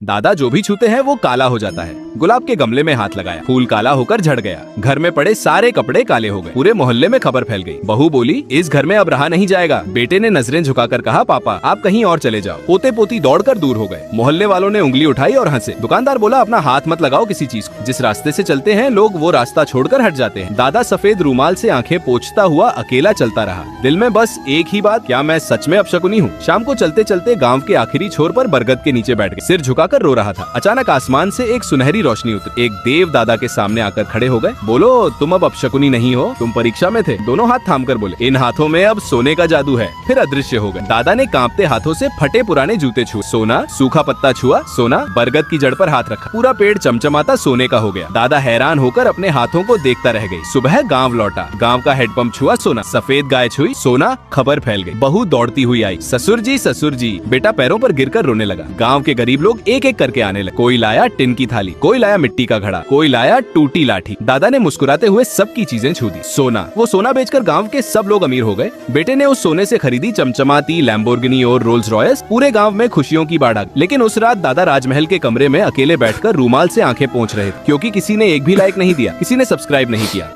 दादा जो भी छूते हैं वो काला हो जाता है। गुलाब के गमले में हाथ लगाया, फूल काला होकर झड़ गया। घर में पड़े सारे कपड़े काले हो गए। पूरे मोहल्ले में खबर फैल गई। बहू बोली, इस घर में अब रहा नहीं जाएगा। बेटे ने नजरें झुकाकर कहा, पापा आप कहीं और चले जाओ। पोते पोती दौड़कर दूर हो गए। मोहल्ले वालों ने उंगली उठाई और हंसे। दुकानदार बोला, अपना हाथ मत लगाओ किसी चीज को। जिस रास्ते से चलते हैं लोग वो रास्ता छोड़कर हट जाते हैं। दादा सफेद रूमाल से आंखें पोंछता हुआ अकेला चलता रहा। दिल में बस एक ही बात, क्या मैं सच में अपशकुनी हूँ? शाम को चलते चलते गाँव के आखिरी छोर पर बरगद के नीचे बैठ गए। सिर झुकाकर रो रहा था। अचानक आसमान से एक सुनहरी रोशनी उतरी। एक देव दादा के सामने आकर खड़े हो गए। बोलो, तुम अब अपशकुनी नहीं हो, तुम परीक्षा में थे। दोनों हाथ थामकर बोले, इन हाथों में अब सोने का जादू है। फिर अदृश्य हो गए। दादा ने कांपते हाथों से फटे पुराने जूते छुए। सोना, सूखा पत्ता छुआ, सोना। बरगद की जड़ पर हाथ रखा, पूरा पेड़ चमचमाता सोने का हो गया। दादा हैरान होकर अपने हाथों को देखता रह गई। सुबह गाँव लौटा, गाँव का हेडपंप छुआ, सोना। सफेद गाय छुई, सोना। खबर फैल गई। बहू दौड़ती हुई आई, ससुर जी। बेटा पैरों पर गिरकर रोने लगा। गाँव के गरीब लोग एक एक करके आने लगे। कोई लाया टिन की थाली, कोई लाया मिट्टी का घड़ा, कोई लाया टूटी लाठी। दादा ने मुस्कुराते हुए सबकी चीजें छू दी। सोना, वो सोना बेचकर गांव के सब लोग अमीर हो गए। बेटे ने उस सोने से खरीदी चमचमाती लैम्बोर्गिनी और रोल्स रॉयस। पूरे गांव में खुशियों की बाढ़। लेकिन उस रात दादा राजमहल के कमरे में अकेले बैठकर रूमाल से आंखें पोंछ रहे थे, क्योंकि किसी ने एक भी लाइक नहीं दिया, किसी ने सब्सक्राइब नहीं किया।